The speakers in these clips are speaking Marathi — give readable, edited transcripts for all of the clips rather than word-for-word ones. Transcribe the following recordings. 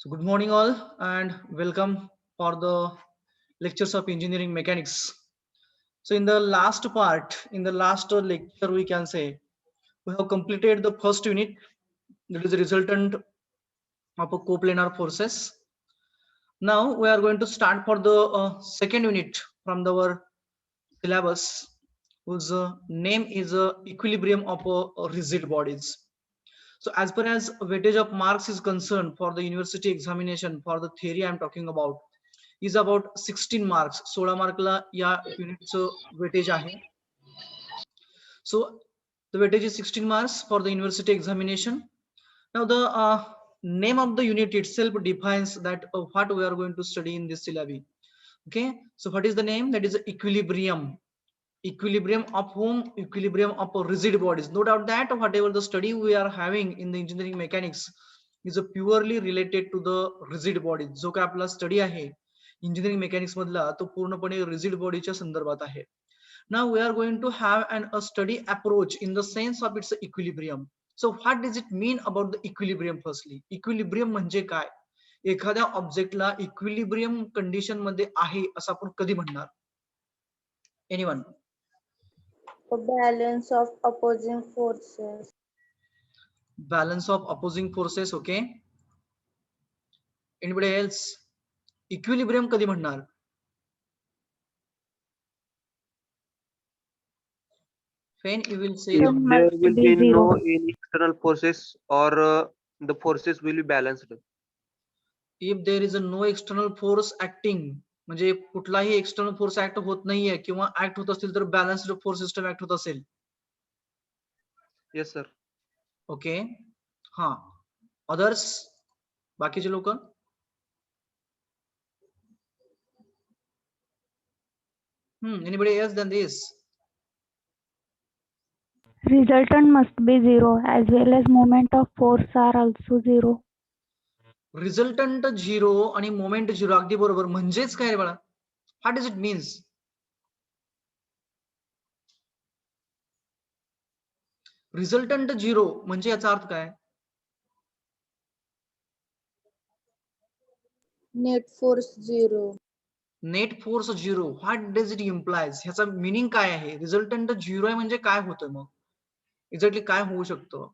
So good morning all and welcome for the lectures of engineering mechanics. So in the last part, in the last lecture we can say we have completed the first unit, that is the resultant of a coplanar forces. Now we are going to start for the second unit from our syllabus whose name is equilibrium of rigid bodies. So as far as weightage of marks is concerned for the university examination for the theory I'm talking about is about 16 marks. 16 मार्कला या युनिटचं वेटेज आहे. So the weightage is 16 marks for the university examination. Now the name of the unit itself defines that what we are going to study in this syllabi. Okay, so what is the name? That is equilibrium. Equilibrium of whom? Equilibrium of rigid bodies. No doubt that whatever the study we are having in the engineering mechanics is purely related to the rigid bodies. जो काय आपला स्टडी आहे इंजिनिअरिंग मेकॅनिक्स मधला तो पूर्णपणे रिजिड बॉडीच्या संदर्भात आहे. Now we are going to have a study approach in the sense of its equilibrium. So what does it mean about the equilibrium? Firstly, equilibrium म्हणजे काय? एखाद्या ऑब्जेक्टला इक्विलिब्रियम कंडिशन मध्ये आहे असं आपण कधी म्हणणार? Anyone? A balance of opposing forces. Balance of opposing forces. Okay, anybody else? Equilibrium कधी म्हणणार? When you will say If there will be no any external forces or the forces will be balanced. if there is a no external force acting, म्हणजे कुठलाही एक्सटर्नल फोर्स ऍक्ट होत नाहीये किंवा ऍक्ट होत असतील तर बॅलन्स्ड फोर्स सिस्टम ऍक्ट होत असेल. Yes, sir. ओके, हा. अदर्स, बाकीचे लोक? Anybody else than this? Resultant must be zero as well as moment of force are also zero. Resultant zero आणि मोमेंट झिरो, अगदी बरोबर. म्हणजेच काय रे बाळा? What does it means? Resultant zero म्हणजे याचा अर्थ काय? Net force zero. Net force zero. What does it implies? ह्याचा मिनिंग काय आहे? रिझल्टंट झिरो आहे म्हणजे काय होतं मग? एक्झॅक्टली काय होऊ शकतं?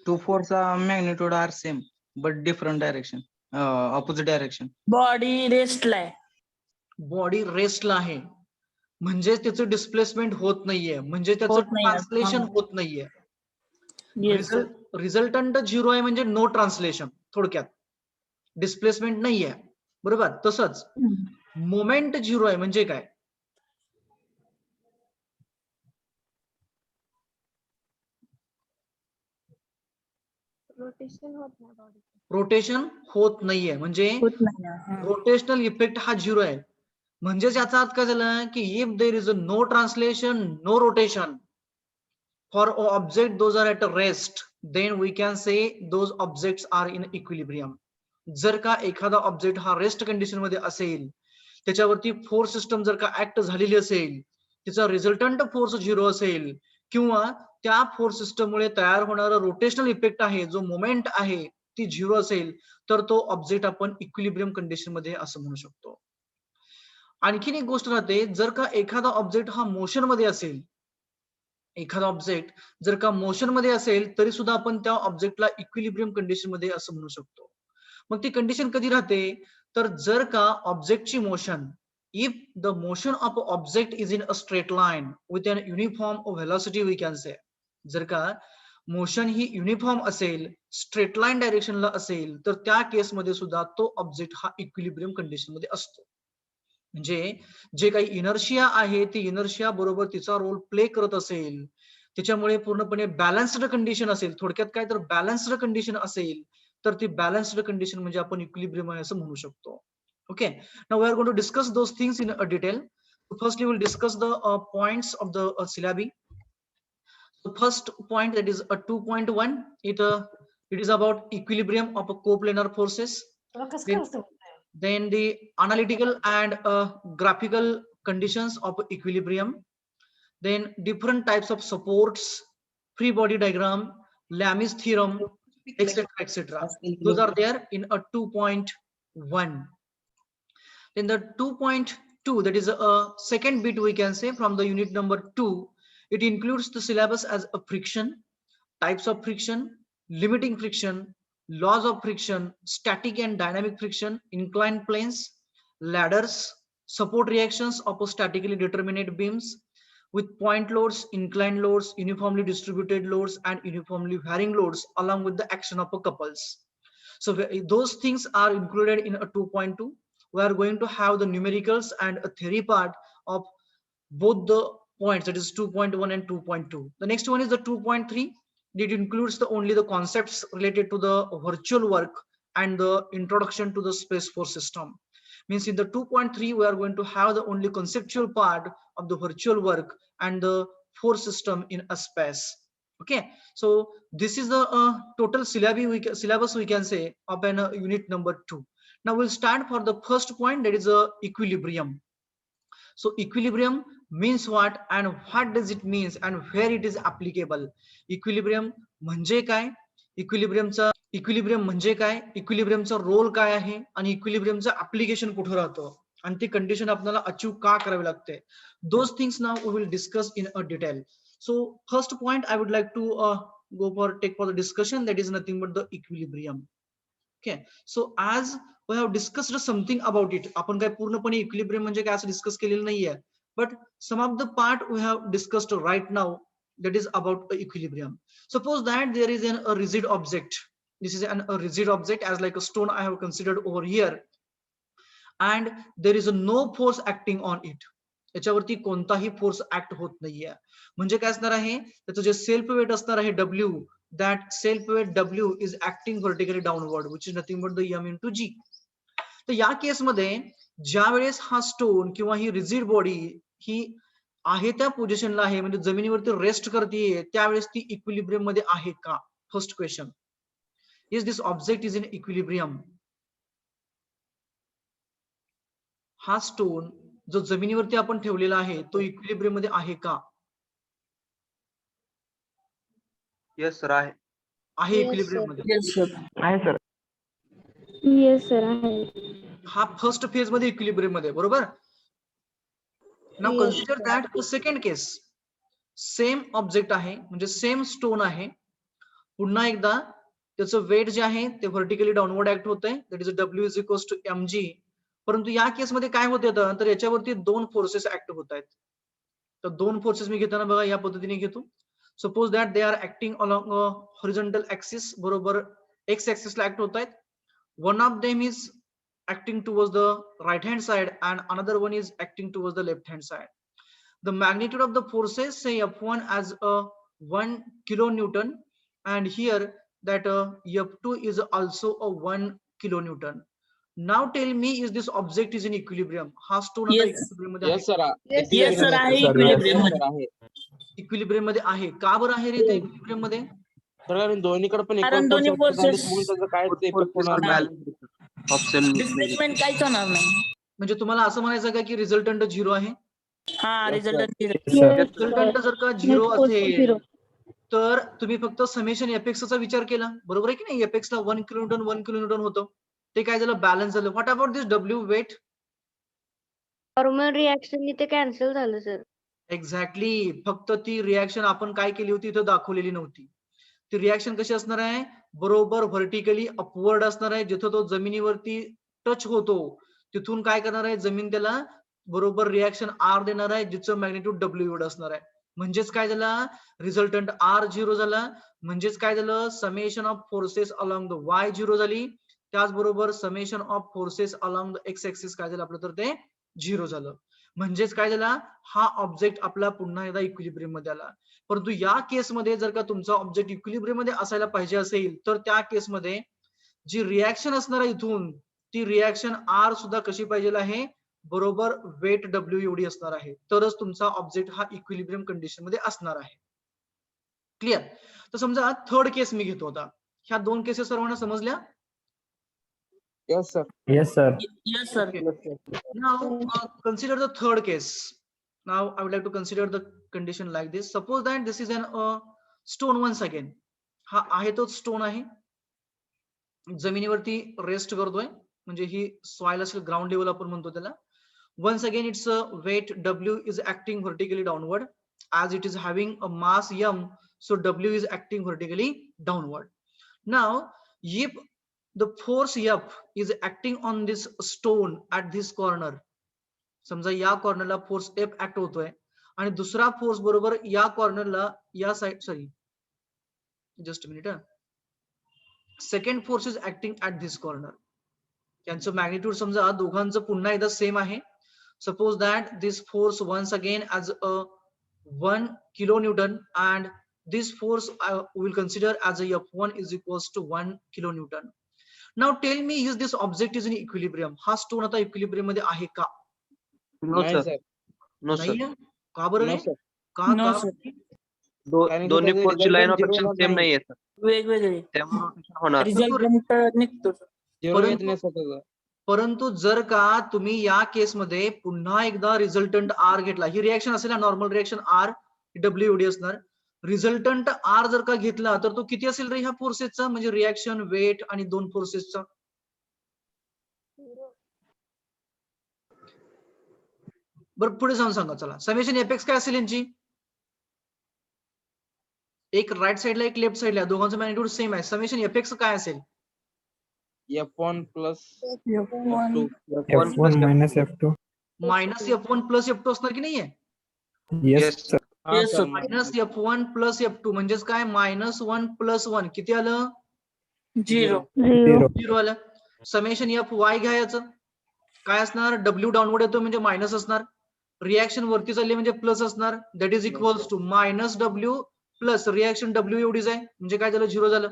Two forces magnitude are same but different direction, opposite direction. Body रेस्टला आहे. बॉडी रेस्टला आहे म्हणजे त्याचं डिस्प्लेसमेंट होत नाहीये, म्हणजे त्याचं होत नाहीये. ट्रान्सलेशन हा. होत नाहीये. Yes, sir. रिझल्टंट झिरो आहे म्हणजे नो ट्रान्सलेशन, थोडक्यात डिस्प्लेसमेंट नाहीये, बरोबर. तसंच मोमेंट झिरो आहे म्हणजे काय? रोटेशन होत नाही बॉडी. रोटेशन होत नाहीये म्हणजे होत नाही. हा. रोटेशनल इफेक्ट हा झिरो आहे. म्हणजेच याचा अर्थ काय झाला की if there is a no translation, no rotation for object those are at a rest, then we can say those objects are in equilibrium. जर का एखादा ऑब्जेक्ट हा रेस्ट कंडिशन मध्ये असेल, त्याच्यावरती फोर्स सिस्टम जर का ऍक्ट झालेली असेल, त्याचा रिझल्टंट फोर्स झिरो असेल किंवा त्या फोर्स सिस्टम मुळे तयार होणारा रोटेशनल इफेक्ट आहे, जो मोमेंट आहे ती झिरो असेल, तर तो ऑब्जेक्ट आपण इक्विलिब्रियम कंडिशन मध्ये असं म्हणू शकतो. आणखीन एक गोष्ट राहते, जर का एखादा ऑब्जेक्ट हा मोशन मध्ये असेल, एखादा ऑब्जेक्ट जर का मोशन मध्ये असेल तरी सुद्धा आपण त्या ऑब्जेक्टला इक्विलिब्रियम कंडिशन मध्ये असं म्हणू शकतो. मग ती कंडिशन कधी राहते? तर जर का ऑब्जेक्टची motion, if the motion of object is in a straight line with an uniform velocity we can say. जर का मोशन ही युनिफॉर्म असेल, स्ट्रेट लाईन डायरेक्शनला असेल, तर त्या केसमध्ये सुद्धा तो ऑब्जेक्ट हा इक्विलिब्रियम कंडिशन मध्ये असतो. म्हणजे जे काही इनर्शिया आहे ती इनर्शिया बरोबर तिचा रोल प्ले करत असेल, त्याच्यामुळे पूर्णपणे बॅलन्स्ड कंडिशन असेल, थोडक्यात काय तर बॅलन्स्ड कंडिशन असेल, तर ती बॅलन्स्ड कंडिशन म्हणजे आपण इक्विलिब्रियम आहे असं म्हणू शकतो. Okay, now we are going to discuss those things in detail. Firstly we will discuss the points of the syllabi. The first point, that is a 2.1, it is about equilibrium of coplanar forces. Then the analytical and graphical conditions of equilibrium. then different types of supports, free body diagram, Lami's theorem, etc., etc. Those are there in a 2.1. In the 2.2, that is a second bit we can say from the unit number 2, it includes the syllabus as a friction, types of friction, limiting friction, laws of friction, static and dynamic friction, inclined planes, ladders, support reactions of statically determinate beams with point loads, inclined loads, uniformly distributed loads, and uniformly varying loads along with the action of couples. So those things are included in a 2.2. We are going to have the numericals and a theory part of both the points, that is 2.1 and 2.2. The next one is the 2.3. It includes only the concepts related to the virtual work and the introduction to the Space Force system. Means in the 2.3 we are going to have the only conceptual part of the virtual work and the force system in a space. Okay, so this is the total syllabus we can say of an unit number 2. Now we'll start for the first point, that is a equilibrium. So equilibrium means what and what does it means and where it is applicable. Equilibrium म्हणजे काय, इक्विलिब्रियम म्हणजे काय, इक्विलिब्रियमचा रोल काय आहे आणि इक्विलिब्रियमचं ऍप्लिकेशन कुठे राहतं आणि ती कंडिशन आपल्याला अचीव का करावी लागते. Those things now we will discuss in a detail. So first point I would like to take for the discussion, that is nothing but the equilibrium. Okay, so as we have discussed something about it, आपण काय पूर्णपणे इक्विलिब्रियम म्हणजे काय असं डिस्कस केलेलं नाहीये, but some of the part we have discussed right now, that is about equilibrium. Suppose that there is a rigid object. This is a rigid object as like a stone I have considered over here, and there is no force acting on it. याच्यावरती कोणताही फोर्स ऍक्ट होत नाहीये. म्हणजे काय असणार आहे, त्याचं जे सेल्फ वेट असणार आहे W, that self weight W is acting vertically downward, which is nothing but the m into g. तर या केस मध्ये ज्या वेळेस हा स्टोन किंवा ही रिजिड बॉडी ही आहे त्या पोझिशनला आहे, म्हणजे जमिनीवरती रेस्ट करते, त्यावेळेस ती इक्विलिब्रियम मध्ये आहे का. First question, is this object is in equilibrium. हा स्टोन जो जमिनीवरती आपण ठेवलेला आहे तो इक्विलिब्रियम मध्ये आहे का. येस सर आहे. आहे Yes, इक्विलिब्रियम sir. मध्ये. Yes, sir. आहे सर. Yes, sir. आहे. हा फर्स्ट फेज मध्ये इक्विलिब्रियम मध्ये, बरोबर. Now Yes, consider sir. That second case, same object आहे म्हणजे सेम स्टोन आहे, पुन्हा एकदा त्याचं वेट जे आहे ते व्हर्टिकली डाऊनवर्ड ऍक्ट होत आहे, that is W is equals to mg. परंतु या केस मध्ये काय होत येतं, तर याच्यावरती दोन फोर्सेस ऍक्ट होत आहेत. तर दोन फोर्सेस मी घेताना बघा या पद्धतीने घेतो. Suppose that they are acting along horizontal axis, बरोबर एक्स ऍक्सिस ला ऍक्ट होत आहेत. One of them is acting towards the right hand side and another one is acting towards the left hand side. The magnitude of the forces, say F1 as a 1 kilonewton, and here that F2 is also a 1 kilonewton. Now tell me, is this object is in equilibrium? Ha stone आता Yes. equilibrium मध्ये आहे. Yes, sir. Yes, Yes, sir. आहे Yes, equilibrium sir, मध्ये. आहे. Equilibrium मध्ये आहे. का बरं आहे रे ते equilibrium मध्ये? तर कारण दोन्हीकडे पण कारण equal दोन्ही force झाले, forces- म्हणून त्याचा काहीच effect होणार नाही. नाही. ऑप्शन डिस्प्लेसमेंट काहीच होणार नाही. म्हणजे तुम्हाला असं म्हणायचं का की रिझल्टंट 0 आहे. हा Yes, रिझल्ट Yes, रिझल्टंट जर का Net 0 force असेल 0. तर तुम्ही फक्त समेशन एफएक्सचा विचार केला, बरोबर आहे की नाही. एफएक्सला 1 किलोन्यूटन होतं, ते काय झालं, बॅलन्स झालं. What about this W weight? Normal reaction इथे कॅन्सल झालं सर. एक्झॅक्टली, फक्त ती रिॲक्शन आपण काय केली होती इथं दाखवलेली नव्हती. ती रिॲक्शन कशी असणार आहे, बरोबर व्हर्टिकली अपवर्ड असणार आहे. जिथं तो जमिनीवरती टच होतो तिथून काय करणार आहे, जमीन त्याला बरोबर रिॲक्शन R देणार आहे, जिचं मॅग्निट्यूड W एवढं असणार आहे. म्हणजेच काय झाला, रिझल्टंट R 0 झाला. म्हणजेच काय झालं, summation of forces along the Y 0 झाली. त्याचबरोबर summation of forces along the X axis काय झालं आपलं, तर ते 0 झालं. म्हणजेच काय झाला, हा ऑब्जेक्ट आपला पुन्हा एकदा इक्विलिब्रियम मध्ये आला. परंतु या केसमध्ये जर का तुमचा ऑब्जेक्ट इक्विलिब्रियम मध्ये असायला पाहिजे असेल तर त्या केसमध्ये जी रिॲक्शन असणार आहे इथून, ती रिॲक्शन R सुद्धा कशी पाहिजे आहे, बरोबर वेट W एवढी असणार आहे, तरच तुमचा ऑब्जेक्ट हा इक्विलिब्रियम कंडिशन मध्ये असणार आहे. क्लिअर. तर समजा थर्ड केस मी घेतो आता. ह्या दोन केसेस सर्वांना समजल्या? Yes, sir. Yes, sir. Yes, sir. Okay. Now consider the third case. Now I would like to consider the condition like this. Suppose that this is an stone once again. हा आहे तोच स्टोन आहे, जमिनीवरती रेस्ट करतोय, म्हणजे ही सॉइल असेल, ग्राउंड लेवल आपण म्हणतो त्याला. Once again its weight W is acting vertically downward as it is having a mass M, so W is acting vertically downward. Now if the force F is acting on this stone at this corner, समजा या कॉर्नरला फोर्स F ऍक्ट होतोय आणि दुसरा फोर्स बरोबर या कॉर्नरला, या side, sorry just minute, second force is acting at this corner. त्यांचं मॅग्निट्यूड समजा दोघांचं पुन्हा एकदा सेम आहे. Suppose that this force once again as a 1 kilonewton and this force will consider as a F1 is equals to 1 kilonewton. Now tell me, is this object is in equilibrium? हा स्टोन आता इक्विलिब्रियम मध्ये आहे का? नो नाही सर, सर. No sir. नाहीये. का बरं No, नाही? sir. का No, का? sir. कारण की दोन्ही त्याचं फोर्सची line of resultant action zero same नाही. नाहीये सर, वेगवेगळे त्यामुळे रोटेशन होणार. रिझल्टंट निघतो sir. Zero येत परंतु- नाही स्वतःचा. परंतु जर का तुम्ही या केसमध्ये पुन्हा एकदा रिझल्टंट आर घेतला, ही रिएक्शन असेल ना, नॉर्मल रिएक्शन आर डब्ल्यू एवढी असणार. रिझल्टंट आर जर का घेतला तर तो किती असेल रे ह्या फोर्सेसचा, म्हणजे रिएक्शन, वेट आणि दोन फोर्सेसचा? बरं पुढे जाऊन सांगा. चला, समेशन एपेक्स काय असेल यांची? एक राईट साइडला एक लेफ्ट साइडला, दोघांचं मॅग्निट्यूड सेम आहे. समेशन एपेक्स काय असेल? F1 plus F1 F2. F1 minus F2. Minus F1 plus F2 असणार की नाहीये? Yes, sir. हा Yes, sir. sir. Minus F1 plus F2 म्हणजेच काय, -1 + 1 किती आलं? 0 0. 0 आलं. समेशन Fy घ्यायचं, काय असणार? W डाऊनवर्ड येतो म्हणजे मायनस असणार, रिएक्शन वरती चालली म्हणजे प्लस असणार. That is equals to -W plus reaction W एवढीच आहे, म्हणजे काय झालं? 0 झालं.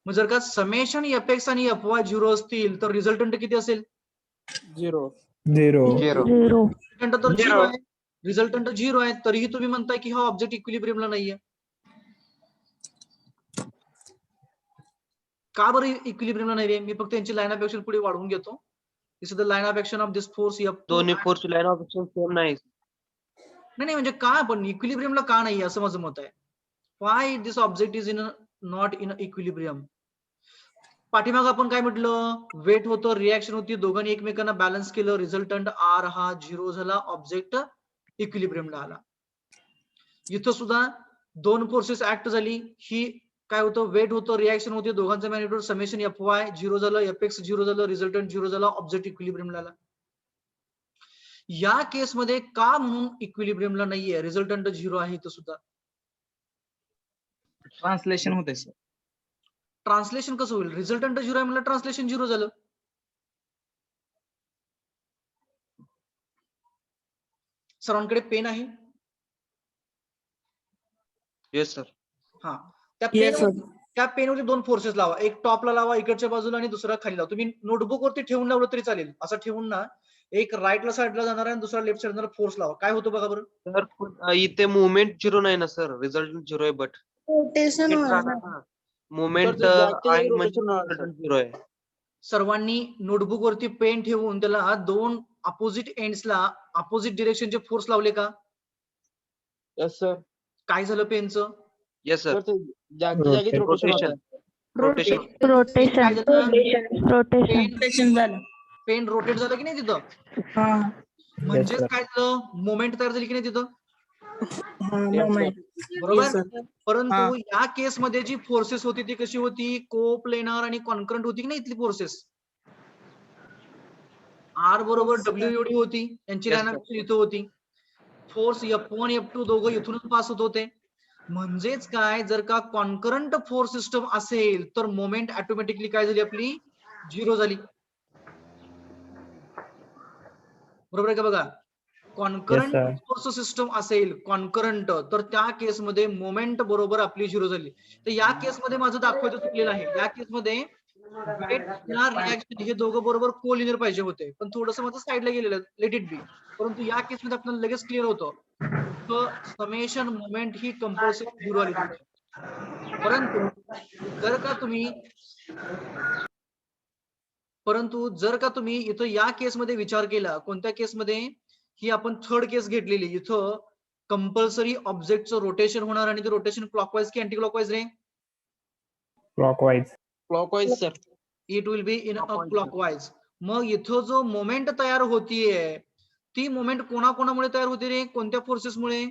मग जर का समेशन Fx आणि Fy 0 असतील तर रिझल्टंट किती असेल? 0. 0. 0. रिझल्टंट तर 0 आहे, रिझल्टंट 0 आहे, तरीही तुम्ही म्हणताय की हा ऑब्जेक्ट इक्विलिब्रियमला नाहीये. का बरं इक्विलिब्रियमला नाहीये? मी फक्त त्यांची लाईन ऑफ ऍक्शन पुढे वाढवून घेतो. This is the line of action of this force F2. दोन्ही फोर्सची लाईन ऑफ ऍक्शन सेम नाही. नाही म्हणजे का पण इक्विलिब्रियमला का नाही असं माझं मत आहे. Why this object is in not in equilibrium? पाठीमाग आपण काय म्हटलं? वेट होतं, रिएक्शन होती, दोघांनी एकमेकांना बॅलन्स केलं, रिझल्टंट आर हा 0 झाला, ऑब्जेक्ट इक्विलिब्रियमला आला. इथं सुद्धा दोन फोर्सेस ऍक्ट झाली, ही काय होतं? वेट होतं, रिएक्शन होती, दोघांचं मॅग्निट्यूड समेशन Fy 0 झालं, Fx 0 झालं, रिझल्टंट 0 झाला, ऑब्जेक्ट इक्विलिब्रियमला आला. या केसमध्ये का म्हणून इक्विलिब्रियमला नाहीये? रिझल्टंट 0 आहे इथं सुद्धा. ट्रान्सलेशन होते सर. ट्रान्सलेशन कसं होईल? रिझल्टंट 0 आहे म्हणलं, ट्रान्सलेशन 0 झालं. सर्वांकडे पेन आहे? Yes sir. हा, त्या Yes, पेन, sir. त्या पेनवरती दोन फोर्सेस लावा, एक टॉपला लावा इकडच्या बाजूला आणि दुसरा खाली लावा. तुम्ही नोटबुक वरती ठेवून लावलं तरी चालेल. असं ठेवून ना, एक राईटला साईडला जाणार आणि दुसरा लेफ्ट साईडला फोर्स लावा. काय होतं बघा बरं? सर इथे मुवमेंट 0 नाही ना सर, रिझल्टंट 0 आहे. बट रोटेशन मुवमेंट तर जागतिक आहे म्हणजे rotation होणार, रिझल्टंट 0 आहे. सर्वांनी नोटबुक वरती पेन ठेवून त्याला दोन अपोजिट एंड्सला अपोजिट डिरेक्शनचे फोर्स लावले का? Yes, sir. काय झालं पेनचं? Yes sir. तर ते जागच्या जागेत rotation रोटेशन होतं. Rotation Rotation. Rotation. रोटेशन झालं. पेन रोटेट झालं की नाही तिथं? हा म्हणजे sir. काय झालं? मोमेंट तयार झाली की नाही तिथं? हा मोमेंट. बरोबर. हा. परंतु या केसमध्ये जी फोर्सेस होती ती कशी होती? कोप्लेनर आणि कॉन्करंट होती की नाही इथली फोर्सेस? आर बरोबर डब्ल्यू एवढी होती, यांची Yes, लाईन ऑफ इथं होती. फोर्स F1 F2 दोघं इथूनच पास होत होते. म्हणजेच काय, जर का कॉन्करंट फोर्स सिस्टम असेल तर मोमेंट ऑटोमॅटिकली काय झाली आपली? 0 झाली. बरोबर आहे का? बघा, कॉन्करंट sir. फोर्स सिस्टम असेल कॉन्करंट, तर त्या केसमध्ये मोमेंट बरोबर आपली 0 झाली. तर या केसमध्ये माझं दाखवायचं चुकलेलं आहे. या केसमध्ये रिएक्शन हे दोघं बरोबर कोलिनियर पाहिजे होते, पण थोडंसं माझं साईडला गेलेलं, लेट इट बी. परंतु या केसमध्ये आपल्याला लगेच क्लिअर होतं, समेशन मोमेंट ही कंपल्सरी 0 आली तुमची. परंतु जर का तुम्ही इथं या केसमध्ये विचार केला, कोणत्या केसमध्ये? ही आपण थर्ड केस घेतलेली. इथं कंपल्सरी ऑब्जेक्टचं रोटेशन होणार आणि ते रोटेशन क्लॉकवाईज की anti clockwise ray? Clockwise. Clockwise, sir. It will be in a Clockwise, sir. Clockwise. मग इथं जो मोमेंट तयार होतीये ती मोमेंट कोणाकोणामुळे तयार होते रे? कोणत्या फोर्सेसमुळे?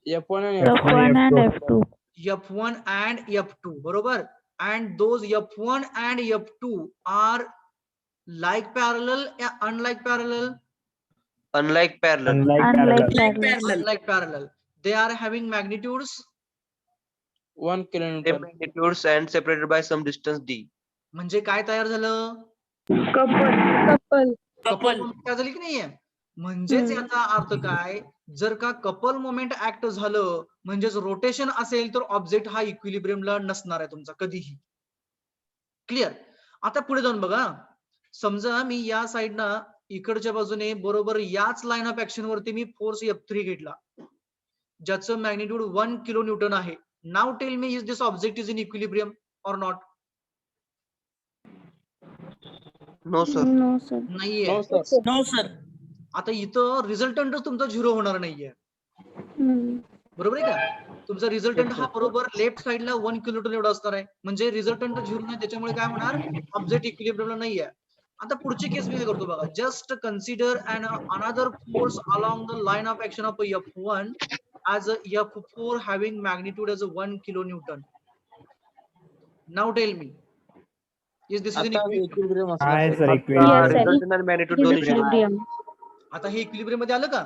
F1 and F2. F1 and F2. F1 and F2, बरोबर. And those F1 and F2 are like parallel या unlike parallel? Unlike parallel. Unlike Unlike parallel. parallel. Unlike parallel. They are having magnitudes 1 Same kilonewton. magnitudes and separated by some distance d. म्हणजे काय तयार झालं? कपल कपल मोमेंट तयार झाली की नाहीये? म्हणजेच याचा अर्थ काय, जर का कपल मोमेंट ऍक्ट झालं म्हणजेच रोटेशन असेल तर ऑब्जेक्ट हा इक्विलिब्रियमला नसणार आहे तुमचा कधीही. क्लिअर? आता पुढे जाऊन बघा. समजा मी या साइडनं इकडच्या बाजूने बरोबर याच लाईन ऑफ ऍक्शन वरती मी फोर्स F3 घेतला ज्याचं मॅग्निट्यूड 1 किलो न्यूटन आहे. Now tell me, is this object is in equilibrium or not? No, sir. No sir. नाहीये. No, sir. No, sir. आता इथं रिझल्टंटच तुमचा 0 होणार नाहीये, बरोबर आहे का? तुमचा रिझल्टंट हा बरोबर लेफ्ट साइडला 1 किलोमीटर एवढा असणार आहे. म्हणजे रिझल्टंट 0 नाही, त्याच्यामुळे काय होणार? ऑब्जेक्ट इक्विलिब्रियमला नाहीये. आता पुढची केस मी काय करतो बघा. Just consider another force along the line of action of F1 as a F4 having magnitude as a 1 kilonewton. Now tell me, is this is in आता equilibrium? equilibrium Hi, असणार, sir. sir. Equilibrium. sir. Resultant and magnitude दोन्ही zero. इक्विलिब्रियम. आता हे इक्विलिब्रियम मध्ये आलं का?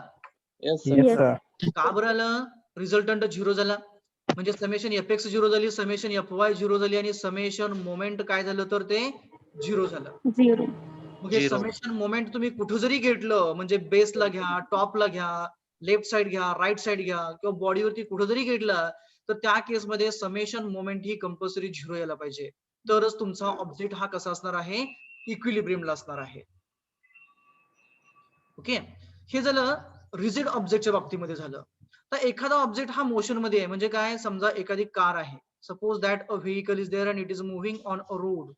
Yes, sir. Yes, sir. का बरं आलं? रिझल्टंट 0 झाला म्हणजे समेशन Fx 0 झाली, समेशन Fy 0 झाली आणि समेशन मोमेंट काय झालं तर ते 0 झालं. 0. मग हे Zero. समेशन मोमेंट तुम्ही कुठं जरी घेतलं म्हणजे बेसला घ्या, टॉपला घ्या, लेफ्ट साइड घ्या, राईट साइड घ्या किंवा बॉडीवरती कुठं जरी घेतला तर त्या केसमध्ये समेशन मोमेंट ही कंपल्सरी 0 यायला पाहिजे. तरच तुमचा ऑब्जेक्ट हा कसा असणार आहे? इक्विलिब्रियमला असणार आहे. ओके, हे झालं रिजिड ऑब्जेक्टच्या बाबतीमध्ये झालं. तर एखादा ऑब्जेक्ट हा मोशन मध्ये आहे म्हणजे काय? समजा एखादी कार आहे. Suppose that a vehicle is there and it is moving on a road.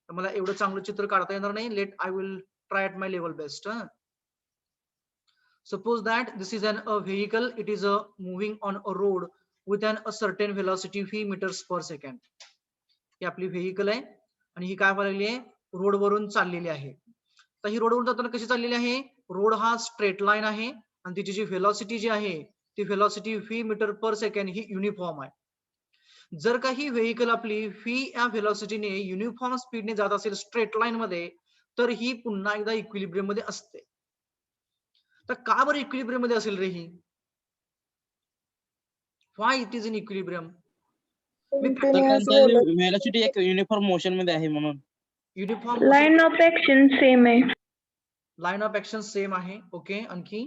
मला एवढं चांगलं चित्र काढता येणार नाही. Let I will try at my level best. Suppose that this is a vehicle, it is moving on a road with a certain velocity v meters per second. ही आपली व्हेकल आहे आणि ही काय व्हायला लागली आहे? रोड वरून चाललेली आहे. तर ही रोड वरून जाताना कशी चाललेली आहे? रोड हा स्ट्रेट लाईन आहे आणि तिची जी व्हेलॉसिटी जी आहे ती व्हेलॉसिटी v मीटर पर सेकंड ही युनिफॉर्म आहे. जर का ही व्हेकल आपली v या व्हेलॉसिटीने युनिफॉर्म स्पीडने जात असेल स्ट्रेट लाईन मध्ये तर ही पुन्हा एकदा इक्विलिब्रियम मध्ये असते. तर का बरं इक्विलिब्रियम मध्ये असेल रे ही? Why it is in equilibrium? Velocity एक युनिफॉर्म मोशन मध्ये आहे म्हणून. Uniform line of action same आहे. लाईन ऑफ ऍक्शन सेम आहे. ओके, आणखी?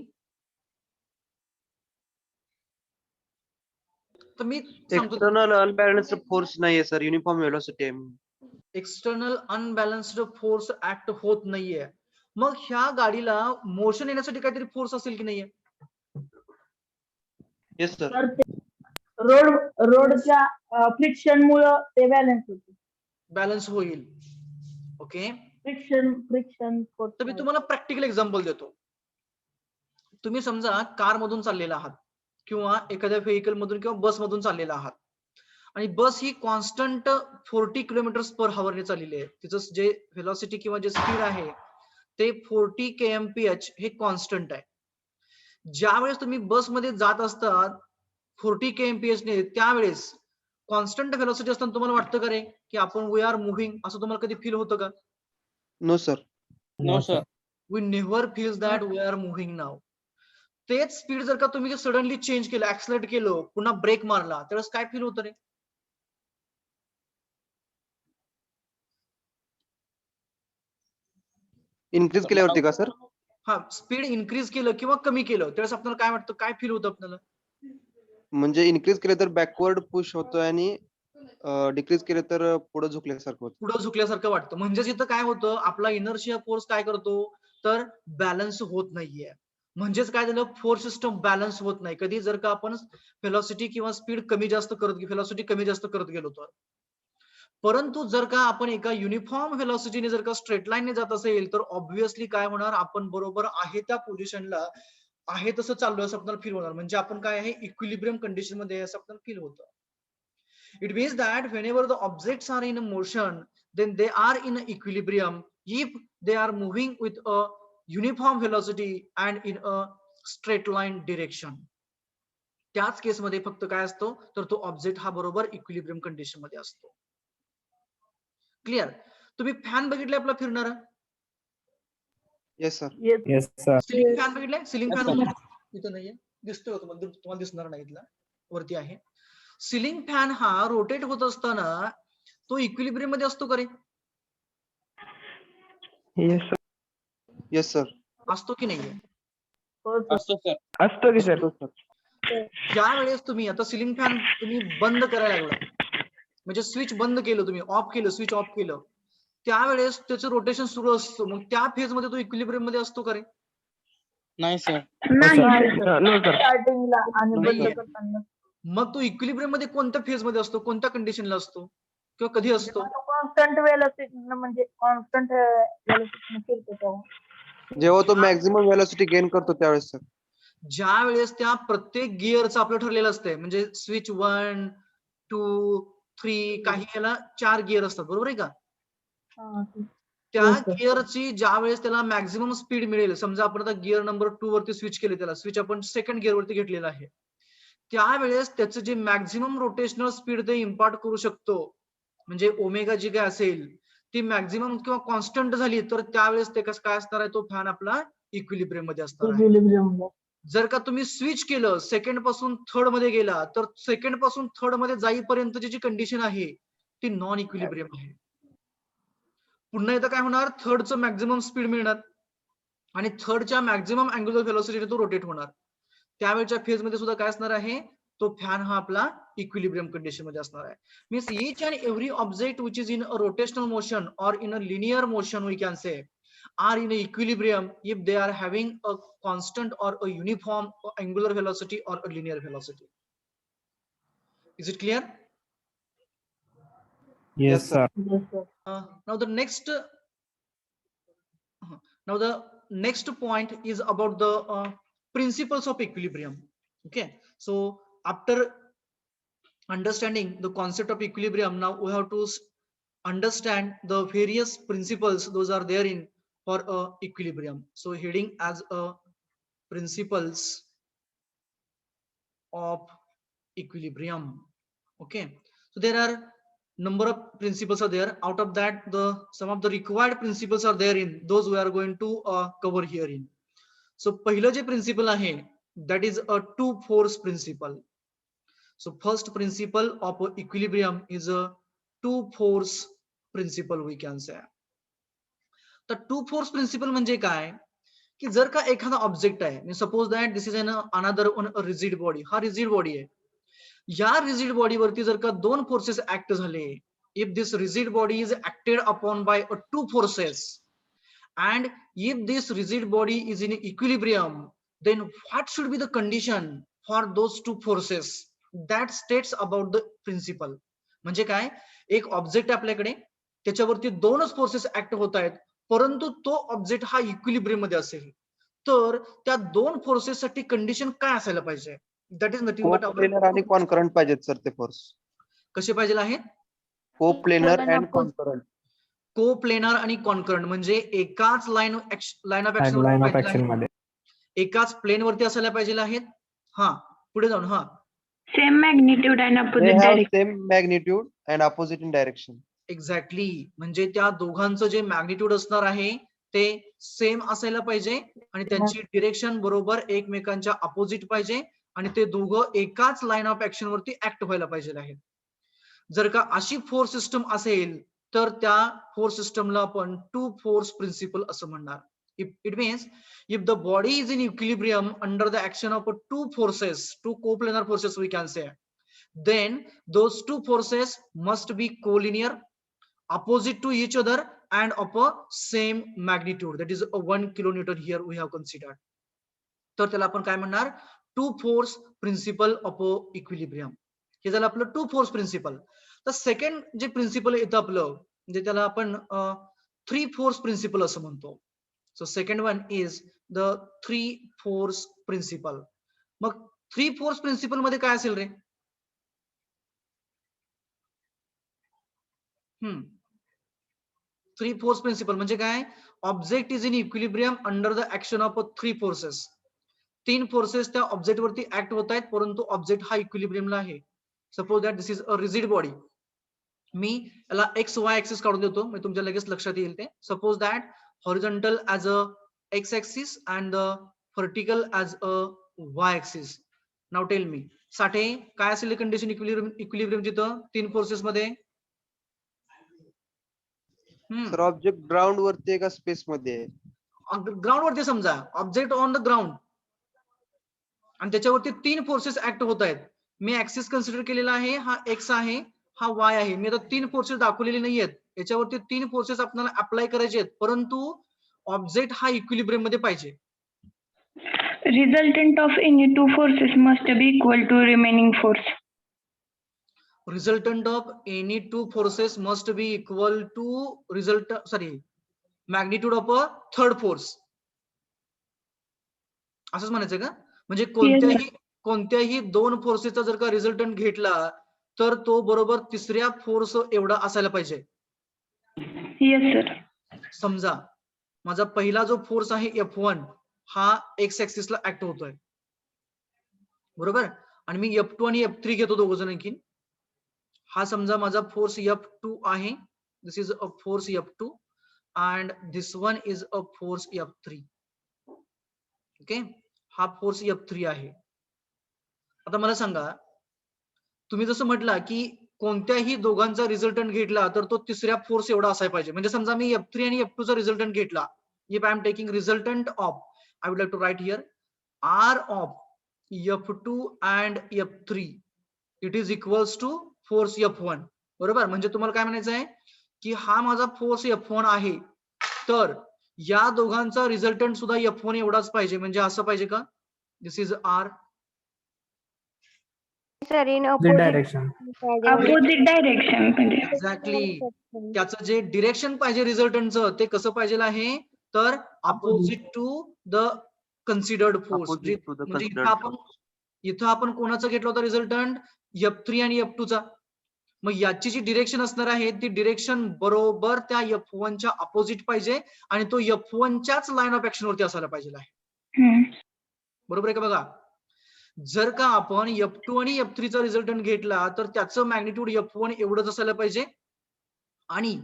तर मी सांगतो External unbalanced force नाहीये सर, युनिफॉर्म वेलोसिटी आहे. एक्सटर्नल अनबॅलन्स्ड फोर्स ऍक्ट होत नाहीये. मग ह्या गाडीला मोशन येण्यासाठी काहीतरी फोर्स असेल की नाहीये? Yes sir. रोडच्या फ्रिक्शन मुळे ते बॅलन्स होते. बॅलन्स होईल. ओके, फ्रिक्शन तर मी तुम्हाला प्रॅक्टिकल एक्झाम्पल देतो. तुम्ही समजा कार मधून चाललेला आहात किंवा एखाद्या व्हेकल मधून किंवा बस मधून चाललेला आहात आणि बस ही कॉन्स्टंट 40 किलोमीटर पर हवर ने चाललेली आहे. तिचं जे व्हेलॉसिटी किंवा जे स्पीड आहे ते 40 kmph हे कॉन्स्टंट आहे. ज्या वेळेस तुम्ही बस मध्ये जात असतात 40 kmph ने, त्यावेळेस कॉन्स्टंट व्हेलॉसिटी असताना तुम्हाला वाटतं का रे की आपण वी आर मुव्हिंग, असं तुम्हाला कधी फील होतं का? No sir. No sir. We never feels that we are moving now. तेच स्पीड जर का तुम्ही सडनली चेंज केलं, ऍक्सलरेट केलं, पुन्हा ब्रेक मारला, त्यावेळेस काय फील होतं रे? इन्क्रीज केल्यावरती का सर? हा, स्पीड इन्क्रीज केलं किंवा कमी केलं त्यावेळेस आपल्याला काय वाटतं, काय फील होतं आपल्याला? म्हणजे इन्क्रीज केलं तर बॅकवर्ड पुश होतोय आणि डिक्रीज केलं तर पुढे झुकल्यासारखं होतं. पुढे झुकल्यासारखं वाटतं. म्हणजे इथं काय होतं, आपला इनर्शिया फोर्स काय करतो तर बॅलन्स होत नाहीये. म्हणजेच काय झालं, फोर्स सिस्टम बॅलन्स होत नाही कधी जर का आपण व्हेलॉसिटी किंवा स्पीड कमी जास्त करत गेलो तर. परंतु जर का आपण एका युनिफॉर्म व्हेलॉसिटीने जर का स्ट्रेट लाईनने जात असेल तर ऑब्व्हियसली काय होणार, आपण बरोबर आहे त्या पोझिशनला आहे तसं चाललोय असं आपल्याला फील होणार, म्हणजे आपण काय आहे इक्विलिब्रियम कंडिशन मध्ये आहे असं आपल्याला फील होतं. It means that whenever the objects are in a motion, then they are in a equilibrium if they are moving with a uniform velocity and in a straight line direction. त्याच केसमध्ये फक्त काय असतो तर तो ऑब्जेक्ट हा बरोबर इक्विलिब्रियम कंडिशन मध्ये असतो. क्लिअर? तुम्ही फॅन बघितलाय आपला फिरणारा? Yes sir. Yes, sir. Ceiling fan बघितलाय? Ceiling Yes, fan sir. इथं नाहीये, दिसतोय तुम्हाला दिसणार नाही, इथला वरती आहे. सिलिंग फॅन हा रोटेट होत असताना तो इक्विलिब्रियम मध्ये असतो का रे? Yes, sir. Yes sir. असतो की नाहीये? हो sir. असतो सर. असतो की sir. ज्या वेळेस तुम्ही आता सिलिंग फॅन तुम्ही बंद करायला लागला, म्हणजे स्विच बंद केलं, तुम्ही ऑफ केलं, स्विच ऑफ केलं, त्यावेळेस त्याचं रोटेशन सुरू असतं, मग त्या फेज मध्ये तो इक्विलिब्रियम मध्ये असतो का रे? नाही सर. नाही No, sir. स्टार्टिंगला आणि बंद नाहीये. करताना मग तो इक्विलिब्रियम मध्ये कोणत्या फेज मध्ये असतो, कोणत्या कंडिशनला असतो किंवा कधी असतो? कॉन्स्टंट वेलोसिटी म्हणजे कॉन्स्टंट वेलोसिटी फिरतो तेव्हा. जेव्हा तो मॅक्झिमम व्हेलॉसिटी गेन करतो त्यावेळेस सर. ज्या वेळेस त्या प्रत्येक गिअरचं आपलं ठरलेलं असतंय, म्हणजे स्विच 1, 2, 3 काही याला 4 गिअर असतात, बरोबर आहे का? हा, ठीक. त्या Yes, sir. गिअरची ज्या वेळेस त्याला मॅक्झिमम स्पीड मिळेल, समजा आपण आता गिअर नंबर 2 वरती स्विच केले, त्याला स्विच आपण सेकंड गिअर वरती घेतलेला आहे, त्यावेळेस त्याचं जे मॅक्झिमम रोटेशनल स्पीड ते इम्पार्ट करू शकतो, म्हणजे ओमेगा जी काय असेल ती मॅक्झिमम किंवा कॉन्स्टंट झाली, तर त्यावेळेस ते कसं काय असणार आहे, तो फॅन आपला इक्विलिब्रियम मध्ये असणार आहे. Equilibrium ला. जर का तुम्ही स्विच केलं, सेकंड पासून थर्ड मध्ये गेला, तर सेकंड पासून थर्ड मध्ये जाईपर्यंतची जी कंडिशन आहे ती नॉन इक्विलिब्रियम आहे. पुन्हा एकदा काय होणार, थर्डचं मॅक्झिमम स्पीड मिळणार आणि थर्डच्या मॅक्झिमम अँग्युलर व्हेलॉसिटीने तो रोटेट होणार. त्यावेळच्या फेज मध्ये सुद्धा काय असणार आहे, तो फॅन हा आपला इक्विलिब्रियम कंडिशन मध्ये असणार आहे. Means each and every object which is in a rotational motion or in a linear motion we can say are in a equilibrium if they are having a constant or a uniform angular velocity or a linear velocity. Is it clear? Yes, sir. Yes, sir. Now the next point is about the principles of equilibrium. Okay, so after understanding the concept of equilibrium, now we have to understand the various principles those are there in for a equilibrium. So heading as a principles of equilibrium. Okay, so there are number of principles are there. Out of that, some of the required principles are there in those we are going to cover here in. So पहिलं जे principle आहे, that is a two force principle. So first principle of equilibrium is a two force principle we can say. तर टू फोर्स प्रिन्सिपल म्हणजे काय, की जर का एखादा ऑब्जेक्ट आहे, suppose that this is an another rigid body, हा रिजिड बॉडी आहे, या रिजिड बॉडीवरती जर का दोन फोर्सेस ऍक्ट झाले, if this rigid body is acted upon by two forces and if this rigid body is in equilibrium, then what should be the condition for those two forces? That states about the principle. म्हणजे काय, एक ऑब्जेक्ट आपल्याकडे, त्याच्यावरती दोनच फोर्सेस ऍक्ट होत आहेत, परंतु तो ऑब्जेक्ट हा इक्विलिब्रियम मध्ये असेल, तर त्या दोन फोर्सेस साठी कंडिशन काय असायला पाहिजे? That is nothing but coplanar आणि कॉन्करंट पाहिजेत सर ते फोर्स. कसे पाहिजे आहेत? Coplanar and concurrent. कोप्लेनर आणि कॉन्करंट म्हणजे एकाच line of Line of action मध्ये. एकाच प्लेन वरती असायला पाहिजे आहेत. हा, पुढे जाऊन हा same magnitude and They opposite have direction. same magnitude and opposite in direction. Exactly, म्हणजे त्या दोघांचं जे मॅग्निट्यूड असणार आहे ते सेम असायला पाहिजे आणि त्यांची डिरेक्शन बरोबर एकमेकांच्या अपोजिट पाहिजे आणि ते दोघं एकाच लाईन ऑफ ऍक्शन वरती ऍक्ट व्हायला पाहिजे आहेत. जर का अशी फोर्स सिस्टम असेल तर त्या फोर्स सिस्टमला आपण टू फोर्स प्रिन्सिपल असं म्हणणार. It means if the body is in equilibrium under the action of two forces, two coplanar forces we can say, then those two forces must be collinear, opposite to each other and of a same magnitude, that is 1 kilonewton here we have considered. तर त्याला आपण काय म्हणणार, two force principle of equilibrium. हे झालं आपलं टू फोर्स प्रिन्सिपल. तर सेकंड जे प्रिन्सिपल येतं आपलं, म्हणजे त्याला आपण थ्री फोर्स प्रिन्सिपल असं म्हणतो. So second one is the 3 force principle. मग 3 फोर्स प्रिन्सिपल मध्ये काय असेल रे? 3 फोर्स प्रिन्सिपल म्हणजे काय? Object is in equilibrium under the action of 3 forces. 3 forces त्या ऑब्जेक्ट वरती ऍक्ट होत आहेत, परंतु ऑब्जेक्ट हा इक्विलिब्रियमला आहे. Suppose that this is a rigid body. मी याला एक्स वाय ऍक्सिस काढून देतो, म्हणजे तुमच्या लगेच लक्षात येईल ते. Suppose that horizontal as a X axis and the vertical as a Y axis. Now tell me, साठे काय असेल कंडिशन इक्विलिब्रियम तिथं 3 फोर्सेस मध्ये? सर ऑब्जेक्ट ग्राउंड वरती आहे का स्पेस मध्ये आहे? ग्राउंड वरती समजा, ऑब्जेक्ट ऑन द ग्राउंड आणि त्याच्यावरती 3 फोर्सेस ऍक्ट होत आहेत. मी ऍक्सिस कन्सिडर केलेला आहे, हा एक्स आहे, हा वाय आहे. मी आता 3 फोर्सेस दाखवलेले नाहीयेत, याच्यावरती 3 फोर्सेस आपल्याला अप्लाय करायचे आहेत, परंतु ऑब्जेक्ट हा इक्विलिब्रियम मध्ये पाहिजे. Resultant of any two forces must be equal to remaining force. Resultant of any two forces must be equal to magnitude of a third force. असंच म्हणायचं का? म्हणजे कोणत्याही 2 फोर्सेसचा जर का रिझल्टंट घेतला तर तो बरोबर तिसऱ्या फोर्स एवढा असायला पाहिजे. Yes, sir. समजा माझा पहिला जो फोर्स आहे F1 हा एक्स ऍक्सिसला ऍक्ट होतोय, बरोबर, आणि मी F2 आणि F3 घेतो दोघ जण आणखीन. हा समजा माझा फोर्स F2 आहे, this is a force F2 and this one is a force F3. Okay, हा फोर्स F3 आहे. आता मला सांगा, तुम्ही जसं म्हटला की कोणत्याही दोघांचा रिझल्टंट घेतला तर तो तिसऱ्या फोर्स एवढा असायला पाहिजे. म्हणजे समजा मी F3 आणि F2 चा रिझल्टंट घेतला, if I am taking resultant of, I would like to write here R of F2 and F3 it is equals to force F1. बरोबर, म्हणजे तुम्हाला काय म्हणायचं आहे की हा माझा फोर्स F1 आहे, तर या दोघांचा रिझल्टंट सुद्धा F1 एवढाच पाहिजे. म्हणजे असं पाहिजे का? This is R. Sir in direction. Opposite direction म्हणजे. एक्झॅक्टली, त्याचं जे डिरेक्शन पाहिजे रिझल्टंटचं ते कसं पाहिजे आहे, तर opposite to the considered force. Opposite to the म्हणजे considered इथं आपण कोणाचा घेतला होता रिझल्टंट? F3 आणि F2 चा. मग याची जी डिरेक्शन असणार आहे ती डिरेक्शन बरोबर त्या F1 च्या अपोजिट पाहिजे आणि तो F1 च्याच लाईन ऑफ ऍक्शन वरती असायला पाहिजे आहे. बरोबर आहे का? बघा, जर का आपण F2 आणि F3 चा रिझल्टंट घेतला तर त्याचं मॅग्निट्यूड F1 एवढंच असायला पाहिजे आणि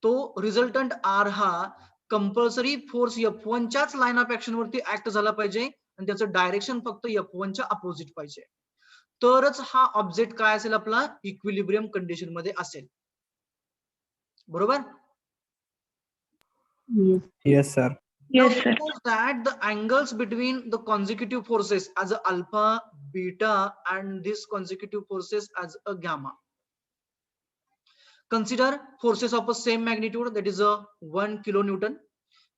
तो रिझल्टंट R हा कंपल्सरी फोर्स F1 च्याच लाईन ऑफ ऍक्शन वरती ऍक्ट झाला पाहिजे आणि त्याचं डायरेक्शन फक्त F1 च्या अपोजिट पाहिजे, तरच हा ऑब्जेक्ट काय असेल आपला? इक्विलिब्रियम कंडिशन मध्ये असेल. बरोबर? Yes, sir. Yes, sir. Suppose that the angles between the consecutive forces as a alpha, beta and these consecutive forces as a gamma. Consider forces of a same magnitude, that is a 1 kilonewton.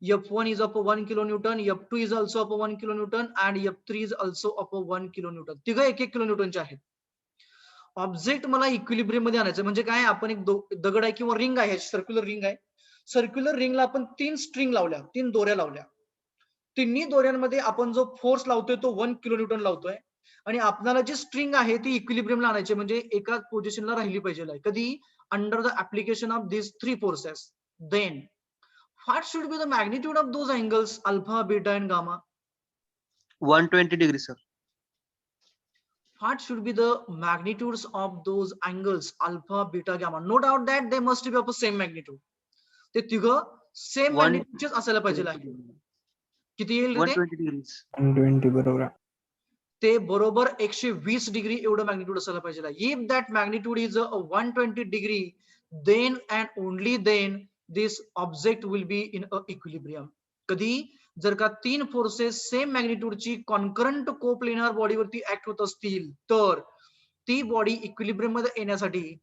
F1 is of a 1 kilonewton, F2 is also of a 1 kilonewton and F3 is also of a 1 kilonewton. तिघ 1-1 किलोन्यूटनचे आहेत. ऑब्जेक्ट मला इक्विलिब्रियम मध्ये आणायचं म्हणजे काय? आपण एक दगड आहे किंवा रिंग आहे, सर्क्युलर रिंग आहे. सर्क्युलर रिंगला आपण 3 स्ट्रिंग लावल्या, 3 दोऱ्या लावल्या. तिन्ही दोऱ्यांमध्ये आपण जो फोर्स लावतोय तो 1 किलोन्यूटन लावतोय आणि आपल्याला जी स्ट्रिंग आहे ती इक्विलिब्रियमला आणायची, म्हणजे एका पोझिशनला राहिली पाहिजे. कधी? Under the application of these 3 forces. Then what should be the magnitude of those angles alpha, beta and gamma? 120 degrees, sir. What should be the magnitudes of those angles alpha, beta, gamma? No doubt that they must be of the same magnitude. ते तिघं सेम मॅग्निट्यूडचेच असायला पाहिजे. किती येईल रे? 120 degrees. 120 बरोबर. ते बरोबर 120 डिग्री एवढं मॅग्निट्यूड असायला पाहिजे. If that magnitude is 120 degree, then and only then this object will be in a equilibrium. कधी? जर का 3 फोर्सेस सेम मॅग्निट्यूडची कॉन्करंट कोप्लेनार बॉडीवरती ऍक्ट होत असतील तर ती बॉडी इक्विलिब्रियम मध्ये येण्यासाठी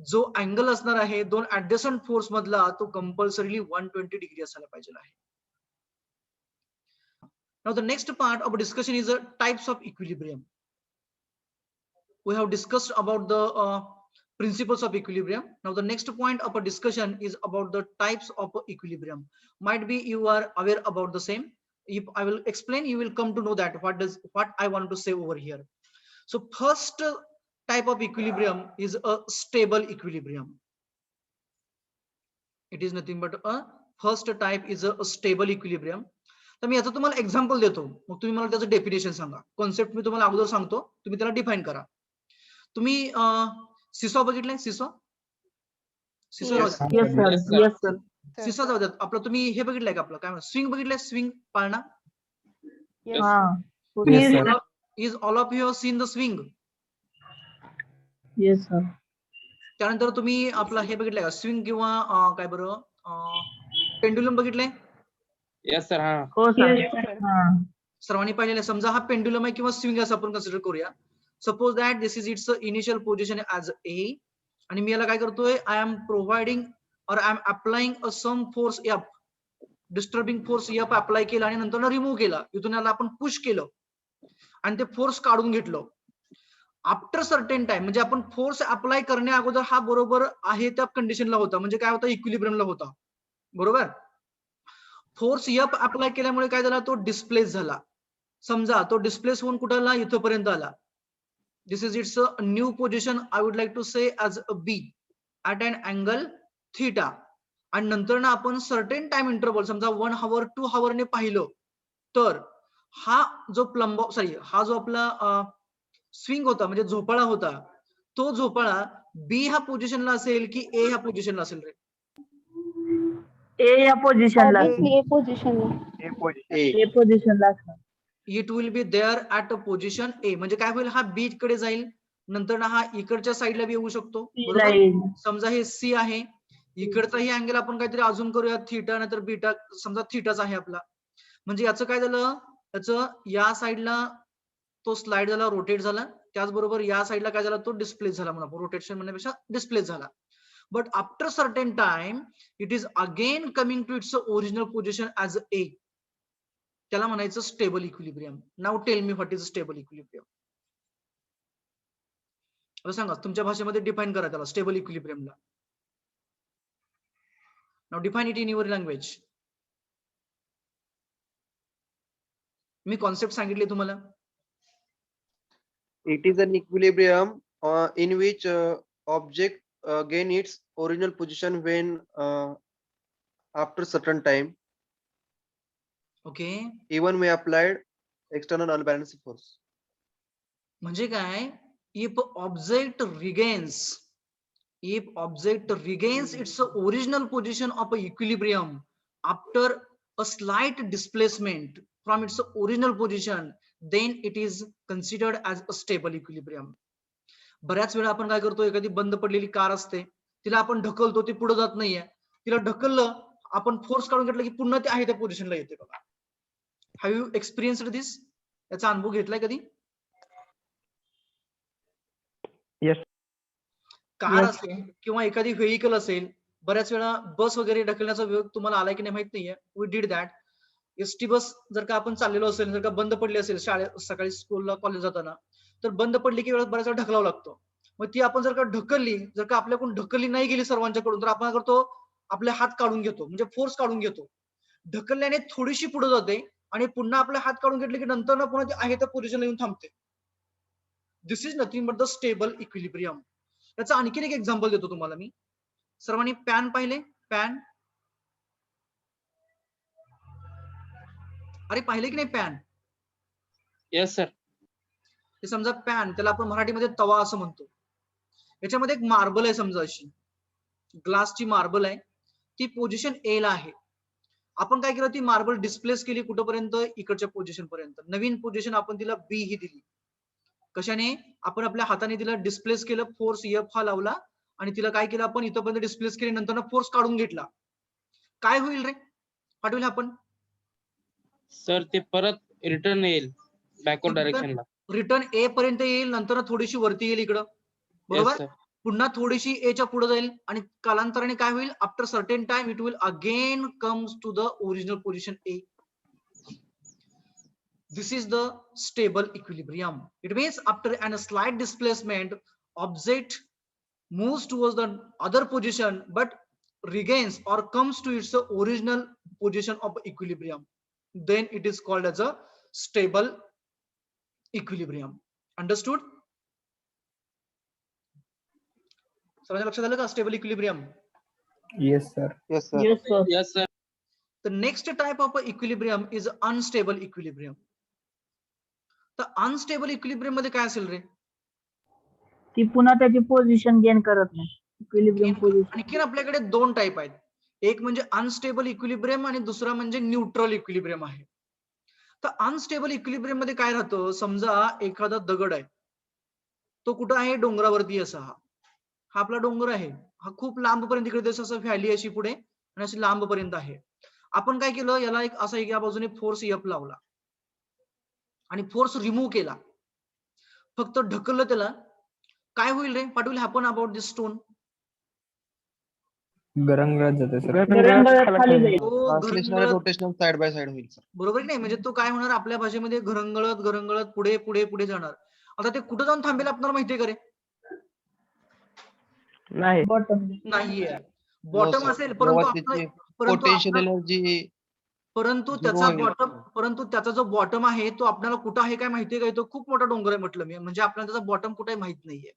जो अँगल असणार आहे 2 ऍडजसंट फोर्स मधला तो कंपल्सरीली 120 डिग्री असायला पाहिजे आहे. Now the next part of discussion is types of equilibrium. We have discussed about the principles of equilibrium. Now the next point of a discussion is about the types of equilibrium. Might be you are aware about the same. If I will explain, you will come to know that what I want to say over here. So first type of equilibrium is a stable equilibrium. It is nothing but a first type is a stable equilibrium. तर मी याचं तुम्हाला एक्झाम्पल देतो, मग तुम्ही मला त्याचं डेफिनेशन सांगा. कॉन्सेप्ट मी तुम्हाला अगोदर सांगतो, तुम्ही त्याला डिफाइन करा. तुम्ही सिसॉ बघितलंय? सिसॉ Yes, sir. सिसॉ जाऊ द्यात. आपलं तुम्ही हे बघितलंय का, आपलं काय म्हणतात, स्विंग बघितलंय? स्विंग पाळणा. हा. Yes, sir. Is all of you have seen the swing? Yes, sir. त्यानंतर तुम्ही आपलं हे बघितलंय का, स्विंग किंवा काय बरं, पेंडुलम बघितलंय? Yes, sir. हा. हो सर. Yes, sir. हा. सर्वांनी पाहिलेलं आहे. समजा हा पेंडुलम आहे किंवा स्विंग असं आपण कन्सिडर करूया. Suppose that this is its initial position as A, आणि मी याला काय करतोय, I am providing or I am applying a some force F, disturbing force F apply केला आणि नंतर रिमूव्ह केला. इथून याला आपण पुश केलं आणि ते फोर्स काढून घेतलं. आफ्टर सर्टेन टाइम, म्हणजे आपण फोर्स अप्लाय करण्या अगोदर हा बरोबर आहे त्या कंडिशनला होता, म्हणजे काय होता, इक्विलिब्रियमला होता, बरोबर. फोर्स एफ अप्लाय केल्यामुळे काय झाला, तो डिस्प्लेस झाला. समजा तो डिस्प्लेस होऊन कुठं आला, इथपर्यंत आला. This is it's a new position, I would like to say as a B at an angle theta. आणि नंतर ना आपण सर्टेन टाइम इंटरवल, समजा 1 hour 2 hour ने पाहिलं, तर हा जो हा जो आपला स्विंग होता, म्हणजे झोपाळा होता, तो झोपाळा बी ह्या पोझिशनला असेल की ए ह्या पोझिशनला असेल रे? ए या पोझिशनला. Obviously A position ला. ए पोझिशनला असणार. It will be there at a position A. म्हणजे काय होईल, हा बी कडे जाईल, नंतर ना हा इकडच्या साईडला बी येऊ शकतो, बरोबर. लाईन. समजा हे सी आहे, इकडचाही अँगल आपण काहीतरी अजून करूया, थीटा नाहीतर बीटा, समजा थीटाच आहे आपला. म्हणजे याचं काय झालं, याचं या साईडला तो स्लाइड झाला, रोटेट झाला, त्याचबरोबर या साईडला काय झाला, तो डिस्प्लेस झाला. म्हणा रोटेशन म्हणण्यापेक्षा डिस्प्लेस झाला. But after certain time it is again coming to its original position as A. त्याला म्हणायचं stable equilibrium. Now tell me what is stable equilibrium. सांगा तुमच्या भाषेमध्ये डिफाइन करा त्याला, स्टेबल इक्विलिब्रियमला. Now define it in your language. मी कॉन्सेप्ट सांगितले तुम्हाला. It is an equilibrium in which object gain its original position when after certain time, okay, even when applied external unbalancing force. म्हणजे काय, if object regains it's original position of a equilibrium after a slight displacement from its original position, then it is considered as a stable equilibrium. बऱ्याच वेळा आपण काय करतो, एखादी बंद पडलेली कार असते, तिला आपण ढकलतो, ती पुढे जात नाहीये, तिला ढकललं, आपण फोर्स काढून घेतलं की पुन्हा ते आहे त्या पोझिशनला येते बघा. हॅव यू एक्सपिरियन्स्ड दिस? याचा अनुभव घेतलाय कधी? Yes. कार असेल किंवा एखादी व्हेकल असेल, बऱ्याच वेळा बस वगैरे ढकलण्याचा वेग तुम्हाला आलाय की नाही माहित नाहीये. We did that. ST bus जर का आपण चाललेलो असेल, जर का बंद पडली असेल, सकाळी स्कूलला कॉलेज जाताना, तर बंद पडली की बऱ्याच वेळा ढकलावं लागतो. मग ती आपण जर का ढकलली, जर का आपल्याकडून ढकलली नाही गेली सर्वांच्याकडून, तर आपण काय करतो, आपले हात काढून घेतो, म्हणजे फोर्स काढून घेतो. ढकलल्याने थोडीशी पुढे जाते आणि पुन्हा आपले हात काढून घेतले की नंतर ना पुन्हा ती आहे त्या पोझिशनला येऊन थांबते. This is nothing but the stable equilibrium. याचा आणखीन एक एक्झाम्पल देतो तुम्हाला मी. सर्वांनी पॅन पाहिले? पॅन, अरे पाहिले की नाही पॅन? Yes, sir. हे समजा पॅन, त्याला आपण मराठीमध्ये तवा असं म्हणतो. याच्यामध्ये एक मार्बल आहे, समजा अशी ग्लासची मार्बल आहे, ती पोझिशन ए ला आहे. आपण काय केलं, ती मार्बल डिस्प्लेस केली कुठपर्यंत, इकडच्या पोझिशन पर्यंत. नवीन पोझिशन आपण तिला बी ही दिली. कशाने? आपण आपल्या हाताने तिला डिस्प्लेस केलं, फोर्स एफ हा लावला आणि तिला काय केलं, आपण इथपर्यंत डिस्प्लेस केली, नंतर फोर्स काढून घेतला. काय होईल रे? पाठवलं आपण सर ते परत रिटर्न येईल बॅकवर्ड डायरेक्शनला. रिटर्न ए पर्यंत येईल, नंतर थोडीशी वरती येईल इकडं, बरोबर. सर. पुन्हा थोडीशी एच्या पुढे जाईल आणि कालांतराने काय होईल, after certain time it will again comes to the original position A. This is the stable equilibrium. It means after a slight displacement, object moves towards the other position but regains or comes to its original position of equilibrium. then it is called as a stable equilibrium. Understood? सर्वांच्या लक्षात आलं का stable equilibrium? Yes, sir. Yes, sir. Yes, sir. Yes, sir. The next type of equilibrium is unstable equilibrium. तर अनस्टेबल इक्विलिब्रियम मध्ये काय असेल रे? ती पुन्हा त्याची पोझिशन गेन करत नाही. Equilibrium position. आणखीन आपल्याकडे दोन टाईप आहेत. एक म्हणजे अनस्टेबल इक्विलिब्रियम आणि दुसरा म्हणजे न्यूट्रल इक्विलिब्रियम आहे. तर अनस्टेबल इक्विलिब्रियम मध्ये काय राहतं, समजा एखादा दगड आहे, तो कुठं आहे, डोंगरावरती असा हा आपला डोंगर आहे, हा खूप लांब पर्यंत इकडे असं व्हॅली अशी पुढे आणि अशी लांब पर्यंत आहे. आपण काय केलं, याला एक असा या बाजूने फोर्स एफ लावला आणि फोर्स रिमूव्ह केला, फक्त ढकललं त्याला, काय होईल रे? What will happen about this stone? गरंगळत जाते सर. गरंगळत खाली जाईल. तो Translation आणि घरंगळत, rotation side by side होईल sir. बरोबर की नाही? म्हणजे तो काय होणार, आपल्या भाषेमध्ये घरंगळत घरंगळत पुढे पुढे पुढे जाणार. आता ते कुठं जाऊन थांबेल आपल्याला माहितीये का रे? नाही. बॉटम. नाहीये. Bottom sir. असेल, जेव्हा परंतु त्याची परंतु potential आपलं- energy परंतु zero त्याचा होईल. बॉटम, परंतु त्याचा जो बॉटम आहे तो आपल्याला कुठं आहे काय माहितीये का? तो खूप मोठा डोंगर आहे म्हटलं मी, म्हणजे आपल्याला त्याचा बॉटम कुठे माहित नाहीये.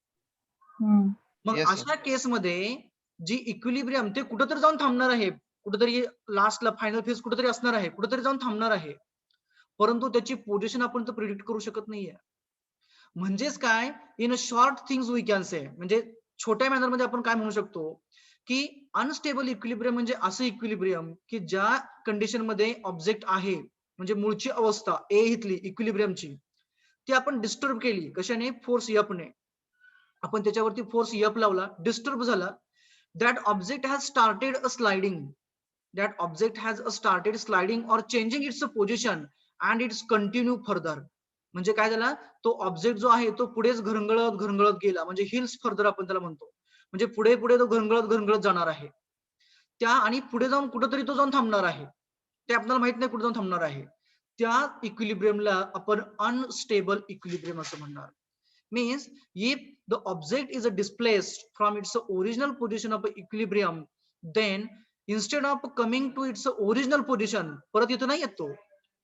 हम्म. मग Yes, sir. अशा केसमध्ये जी इक्विलिब्रियम ते कुठेतरी जाऊन थांबणार आहे, कुठेतरी लास्टला फायनल फेज कुठेतरी असणार आहे, कुठेतरी जाऊन थांबणार आहे, परंतु त्याची पोझिशन आपण तर प्रिडिक्ट करू शकत नाहीये. म्हणजेच काय, in a short things we can say, म्हणजे छोट्या मॅनर मध्ये आपण काय म्हणू शकतो की अनस्टेबल इक्विलिब्रियम म्हणजे असं इक्विलिब्रियम की ज्या कंडिशन मध्ये ऑब्जेक्ट आहे, म्हणजे मूळची अवस्था ए इथली इक्विलिब्रियमची, ती आपण डिस्टर्ब केली कशाने? फोर्स एफ ने. आपण त्याच्यावरती फोर्स एफ लावला, डिस्टर्ब झाला, that object has started a sliding, that object has started sliding or changing its position and it's continue further. म्हणजे काय झाला, तो ऑब्जेक्ट जो आहे तो पुढेच घरंगळत घरंगळत गेला, म्हणजे हिल्स फर्दर आपण त्याला म्हणतो, म्हणजे पुढे पुढे तो घरंगळत घरंगळत जाणार आहे त्या, आणि पुढे जाऊन कुठेतरी तो जाऊन थांबणार आहे, ते आपल्याला माहित नाही कुठे जाऊन थांबणार आहे. त्या इक्विलिब्रियमला आपण अनस्टेबल इक्विलिब्रियम असं म्हणणार. Means if the object is displaced from its original position of equilibrium, then instead of coming to its original position, परत इथं नाही येत तो,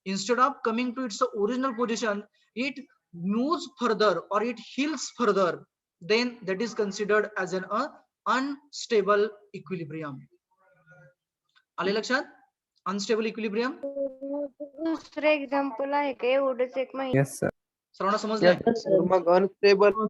instead of coming to its original position, it moves further or it heals further, then that is considered as an unstable equilibrium. आले लक्षात? अनस्टेबल इक्विलिब्रियम दुसरं एक्झाम्पल आहे का? एवढंच एक माहिती. Yes, sir. सर्वांना समजलंय? तर मग unstable